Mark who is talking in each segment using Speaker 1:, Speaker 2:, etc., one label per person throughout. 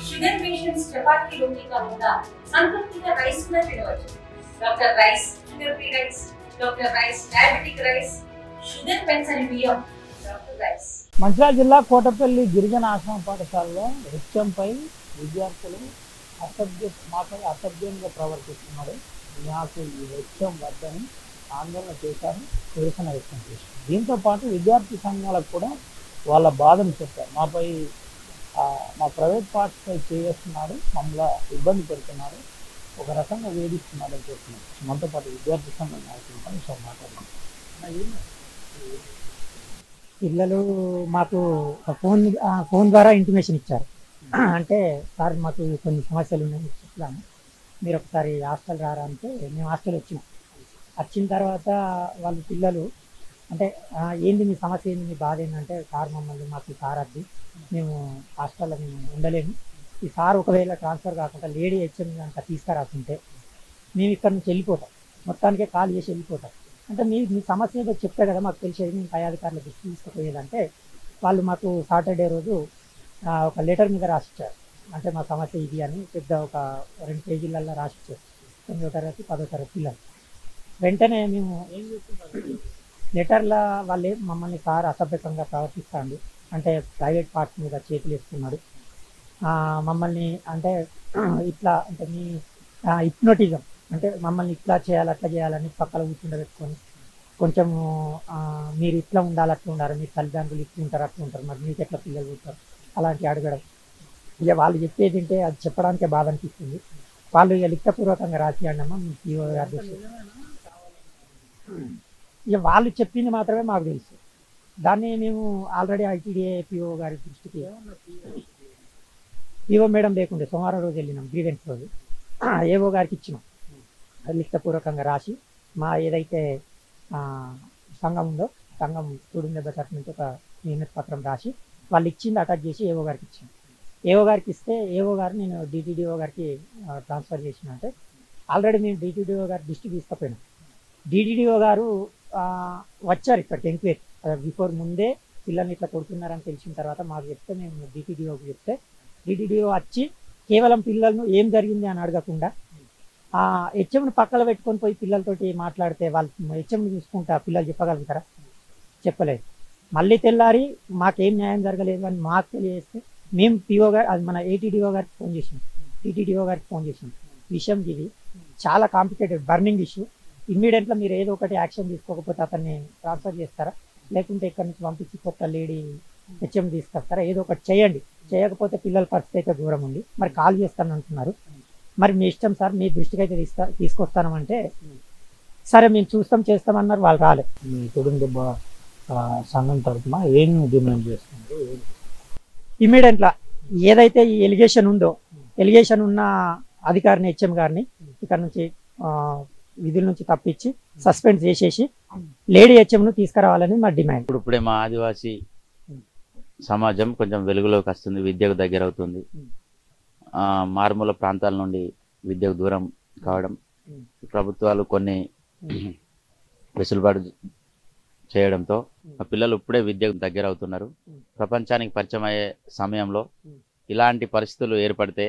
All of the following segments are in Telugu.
Speaker 1: షుగర్ పేషెంట్స్ చపాతీలోకి కాకుండా సంతృప్తిగా రైస్ కూడా తినవచ్చు. Doctor rice, sugar free rice, doctor rice, diabetic rice, sugar pension బియ్యం, డాక్టర్ రైస్.
Speaker 2: మంచిర్యాల జిల్లా కోటపల్లి గిరిజన ఆశ్రమ పాఠశాలలో హెచ్ఎంపై విద్యార్థులు మాపై అసభ్యంగా ప్రవర్తిస్తున్నారు. నాకు ఈ హెచ్ఎం వద్దని ఆందోళన చేశారు, నిరసన వ్యక్తం చేశారు. దీంతో పాటు విద్యార్థి సంఘాలకు కూడా వాళ్ళ బాధను చెప్పారు. మా ప్రైవేట్ పార్ట్స్పై చేస్తున్నాడు, మమ్మల్ని ఇబ్బంది పెడుతున్నాడు, ఒక రకంగా వేధిస్తున్నాడు అని చెప్తున్నారు. మనతో పాటు విద్యార్థి సంఘం నాయకులతో మాట్లాడుతున్నాం.
Speaker 3: పిల్లలు మాకు ఫోన్ ద్వారా ఇంటిమేషన్ ఇచ్చారు. అంటే సార్ మాకు కొన్ని సమస్యలు ఉన్నాయి చెప్తాను, మీరు ఒకసారి హాస్టల్ రారా అంటే మేము హాస్టల్ వచ్చిన తర్వాత వాళ్ళ పిల్లలు అంటే ఏంది మీ సమస్య, ఏంది మీ బాధ ఏంటంటే సార్ మమ్మల్ని మాకు సార్ అద్ది, మేము హాస్టల్లో మేము ఉండలేము, ఈ సార్ ఒకవేళ ట్రాన్స్ఫర్ కాకుండా లేడీ హెచ్ఎం కనుక తీసుకురాకుంటే మేము ఇక్కడ నుంచి వెళ్ళిపోతాం, మొత్తానికే కాల్ చేసి వెళ్ళిపోతాం. అంటే మీ సమస్య ఏదో చెప్తే కదా మాకు తెలిసేది, మేము పై అధికారుల దృష్టి తీసుకుపోయేదంటే వాళ్ళు మాకు సాటర్డే రోజు ఒక లెటర్ మీద రాసిచ్చారు. అంటే మా సమస్య ఇది అని పెద్ద ఒక 2 పేజీలలో రాసిచ్చారు. 9వ తరగతి 10వ తరగతి పిల్లలు. వెంటనే మేము లెటర్లో వాళ్ళే మమ్మల్ని సార్ అసభ్యకంగా ప్రవర్తిస్తాడు, అంటే ప్రైవేట్ పార్ట్స్ మీద చేతులు వేస్తున్నాడు, మమ్మల్ని అంటే ఇట్లా అంటే మీ హిప్నోటిజం అంటే మమ్మల్ని ఇట్లా చేయాలి అట్లా చేయాలని పక్కన కూర్చుండబెట్టుకొని కొంచెం మీరు ఇట్లా ఉండాలి అట్లా ఉండాలి, మీ తల్లిదండ్రులు ఇట్లా ఉంటారు అట్లా ఉంటారు, మరి మీకు ఎట్లా పిల్లలు ఉంటారు అలాంటి అడగడం. ఇక వాళ్ళు చెప్పేది ఏంటంటే అది చెప్పడానికే బాధ అనిపిస్తుంది. వాళ్ళు ఇక లిఖితపూర్వకంగా రాసియండమ్మా మీ పిఓ గారు, ఇక వాళ్ళు చెప్పింది మాత్రమే మాకు తెలుసు. దాన్ని మేము ఆల్రెడీ ఐటీడీఏ పిఓ గారి దృష్టికి పిఓ మేడం లేకుండే సోమవారం రోజు వెళ్ళినాం, గ్రీవెన్స్ రోజు ఏఓ గారికి ఇచ్చినాం. లిఖితపూర్వకంగా రాసి మా ఏదైతే సంఘం ఉందో సంఘం స్టూడెంట్ దెబ్బ తరఫు నుంచి ఒక నియమిత పత్రం రాసి వాళ్ళు ఇచ్చింది అటాచ్ చేసి ఏఓ గారికి ఇచ్చాను. ఏఓ గారికి ఇస్తే ఏఓ గారు నేను డిటిడిఓ గారికి ట్రాన్స్ఫర్ చేసిన అంటే ఆల్రెడీ మేము డిటిడిఓ గారి దృష్టికి తీసుకుపోయినాం. డిటిడిఓ గారు వచ్చారు ఇక్కడికి ఎంక్వైరీ బిఫోర్ ముందే పిల్లల్ని ఇట్లా కొడుతున్నారని తెలిసిన తర్వాత మాకు చెప్తే మేము డిటిడిఓకి చెప్తే డిటిడిఓ వచ్చి కేవలం పిల్లలను ఏం జరిగింది అని అడగకుండా హెచ్ఎంని పక్కన పెట్టుకొని పోయి పిల్లలతోటి మాట్లాడితే వాళ్ళు హెచ్ఎంని చూసుకుంటా పిల్లలు చెప్పగలుగుతారా? చెప్పలేదు. మళ్ళీ తెల్లారి మాకేం న్యాయం జరగలేదు అని మాకు తెలియజేస్తే మేము పిఓ గారు అది మన ఏటీడీఓ గారికి ఫోన్ చేసాం, టీటీడీఓ గారికి ఫోన్ చేసాం. విషయం ఇది చాలా కాంప్లికేటెడ్ బర్నింగ్ ఇష్యూ, ఇమ్మీడియట్గా మీరు ఏదో ఒకటి యాక్షన్ తీసుకోకపోతే అతన్ని ట్రాన్స్ఫర్ చేస్తారా, లేకుంటే ఇక్కడ నుంచి పంపించి కొత్త లేడీ హెచ్ఎం తీసుకొస్తారా, ఏదో ఒకటి చేయండి. చేయకపోతే పిల్లల పరిస్థితి అయితే దూరం ఉంది, మరి కాల్ చేస్తాను అంటున్నారు, మరి మీ ఇష్టం సార్, మీ దృష్టికి అయితే తీసుకొస్తామంటే సరే మేము చూస్తాం చేస్తామన్నారు. వాళ్ళు రాలేదు.
Speaker 2: మీ స్టూడెంట్ దెబ్బ సంఘం తరఫున ఏం డిమాండ్ చేస్తున్నారు?
Speaker 3: ఇమ్మీడియట్గా ఏదైతే ఈ ఎలిగేషన్ ఉందో ఎలిగేషన్ ఉన్న అధికారిని హెచ్ఎం గారిని ఇక్కడ నుంచి విధుల నుంచి తప్పించి సస్పెండ్ చేసేసి లేడీ హెచ్ఎంను తీసుకురావాలని మా డిమాండ్.
Speaker 4: ఇప్పుడే మా ఆదివాసీ సమాజం కొంచెం వెలుగులోకి వస్తుంది, విద్యకు దగ్గర అవుతుంది. మారుమూల ప్రాంతాల నుండి విద్యకు దూరం కావడం, ప్రభుత్వాలు కొన్ని వెసులుబాటు చేయడంతో మా పిల్లలు ఇప్పుడే విద్యకు దగ్గర అవుతున్నారు. ప్రపంచానికి పరిచయం అయ్యే సమయంలో ఇలాంటి పరిస్థితులు ఏర్పడితే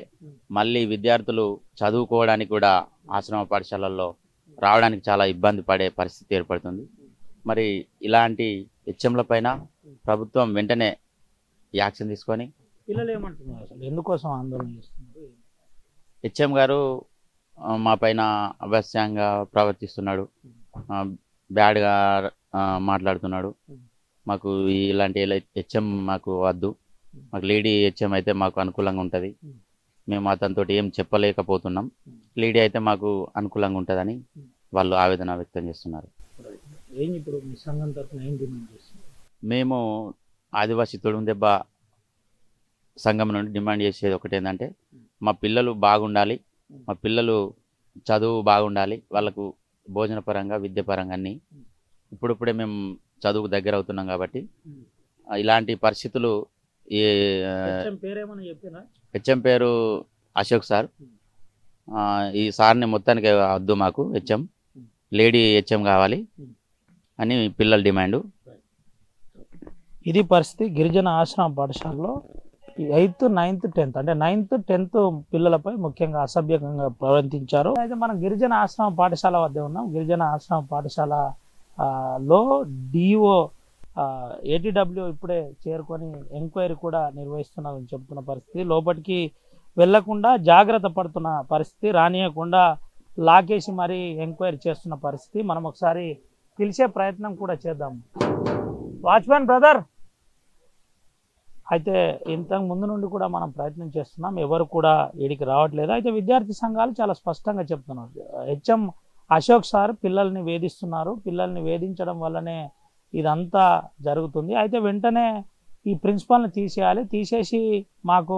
Speaker 4: మళ్ళీ విద్యార్థులు చదువుకోవడానికి కూడా ఆశ్రమ పాఠశాలల్లో రావడానికి చాలా ఇబ్బంది పడే పరిస్థితి ఏర్పడుతుంది. మరి ఇలాంటి హెచ్ఎంల పైన ప్రభుత్వం వెంటనే యాక్షన్ తీసుకొని
Speaker 2: పిల్లలు ఏమంటున్నారు, అసలు ఎందుకోసం ఆందోళన చేస్తున్నారు?
Speaker 4: హెచ్ఎం గారు మా పైన అభ్యాసంగా ప్రవర్తిస్తున్నాడు, బ్యాడ్గా మాట్లాడుతున్నాడు. మాకు ఇలాంటి హెచ్ఎం మాకు వద్దు, మాకు లేడీ హెచ్ఎం అయితే మాకు అనుకూలంగా ఉంటుంది, మేము అతనితో ఏం చెప్పలేకపోతున్నాం, లేడీ అయితే మాకు అనుకూలంగా ఉంటుందని వాళ్ళు ఆవేదన వ్యక్తం చేస్తున్నారు.
Speaker 2: ఇప్పుడు మీ సంఘం తరఫున ఏం డిమాండ్ చేస్తున్నారు?
Speaker 4: మేము ఆదివాసీ తొడుము దెబ్బ సంఘం నుండి డిమాండ్ చేసేది ఒకటి ఏంటంటే మా పిల్లలు బాగుండాలి, మా పిల్లలు చదువు బాగుండాలి, వాళ్ళకు భోజన పరంగా విద్య పరంగా అన్నీ ఇప్పుడిప్పుడే మేము చదువుకు దగ్గర అవుతున్నాం కాబట్టి ఇలాంటి పరిస్థితులు హెచ్ఎం పేరు అశోక్ సార్. ఈ సార్ని మొత్తానికి వద్దు, మాకు హెచ్ఎం లేడీ హెచ్ఎం కావాలి అని పిల్లల డిమాండు.
Speaker 2: ఇది పరిస్థితి గిరిజన ఆశ్రమ పాఠశాలలో 8th, 9th, 10th అంటే 9th, 10th పిల్లలపై ముఖ్యంగా అసభ్యంగా ప్రవర్తించారు. అయితే మనం గిరిజన ఆశ్రమ పాఠశాల వద్ద ఉన్నాం. గిరిజన ఆశ్రమ పాఠశాల లో డిఓ ఏటీడబ్ల్యూ ఇప్పుడే చేరుకొని ఎంక్వైరీ కూడా నిర్వహిస్తున్నామని చెబుతున్న పరిస్థితి. లోపలికి వెళ్లకుండా జాగ్రత్త పడుతున్న పరిస్థితి, రానియకుండా లాకేసి మరీ ఎంక్వైరీ చేస్తున్న పరిస్థితి. మనం ఒకసారి పిలిచే ప్రయత్నం కూడా చేద్దాం. వాచ్మెన్ బ్రదర్, అయితే ఇంతకు ముందు నుండి కూడా మనం ప్రయత్నం చేస్తున్నాం, ఎవరు కూడా వీడికి రావట్లేదు. అయితే విద్యార్థి సంఘాలు చాలా స్పష్టంగా చెప్తున్నారు, హెచ్ఎం అశోక్ సార్ పిల్లల్ని వేధిస్తున్నారు, పిల్లల్ని వేధించడం వల్లనే ఇదంతా జరుగుతుంది. అయితే వెంటనే ఈ ప్రిన్సిపాల్ని తీసేయాలి, తీసేసి మాకు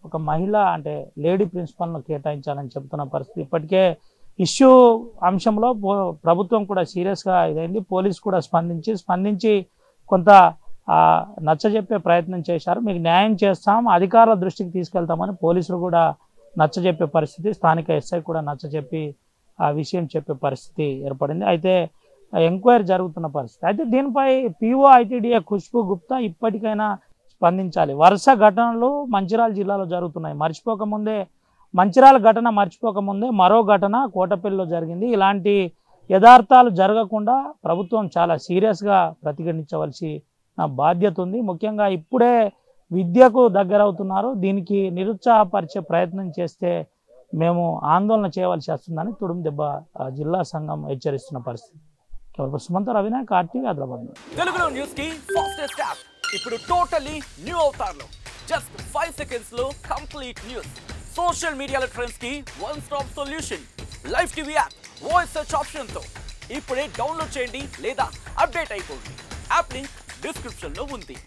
Speaker 2: ఒక మహిళ అంటే లేడీ ప్రిన్సిపాల్ను కేటాయించాలని చెప్తున్న పరిస్థితి. ఇప్పటికే ఇష్యూ అంశంలో ప్రభుత్వం కూడా సీరియస్గా ఇదైంది. పోలీసు కూడా స్పందించి కొంత నచ్చజెప్పే ప్రయత్నం చేశారు. మీకు న్యాయం చేస్తాం, అధికారుల దృష్టికి తీసుకెళ్తామని పోలీసులు కూడా నచ్చజెప్పే పరిస్థితి, స్థానిక ఎస్ఐ కూడా నచ్చజెప్పి ఆ విషయం చెప్పే పరిస్థితి ఏర్పడింది. అయితే ఎంక్వైరీ జరుగుతున్న పరిస్థితి. అయితే దీనిపై పిఓ ఐటీడీఏ ఖుష్బూ గుప్తా ఇప్పటికైనా స్పందించాలి. వరుస ఘటనలు మంచిర్యాల జిల్లాలో జరుగుతున్నాయి. మంచిర్యాల ఘటన మర్చిపోకముందే మరో ఘటన కోటపల్లిలో జరిగింది. ఇలాంటి యథార్థాలు జరగకుండా ప్రభుత్వం చాలా సీరియస్గా ప్రతిఘటించవలసి బాధ్యత ఉంది. ముఖ్యంగా ఇప్పుడే విద్యకు దగ్గరవుతున్నారు, దీనికి నిరుత్సాహపరిచే ప్రయత్నం చేస్తే మేము ఆందోళన చేయవలసి వస్తుందని తుడుందెబ్బ జిల్లా సంఘం హెచ్చరిస్తున్న పరిస్థితి. సుమంత రవినాయక్, ఆర్టీవీ, హైదరాబాద్.
Speaker 5: తెలుగులో న్యూస్ కి ఫాస్టెస్ట్ యాప్ ఇప్పుడు టోటల్లీ న్యూ అవతార్లో జస్ట్ 5 సెకండ్స్ లో కంప్లీట్ న్యూస్. సోషల్ మీడియాలో ట్రెండ్స్ కి one stop solution. Live TV app voice search option తో ఇప్పుడే డౌన్లోడ్ చేయండి లేదా అప్డేట్ అయిపోండి. యాప్ లింక్ డిస్క్రిప్షన్ లో ఉంది.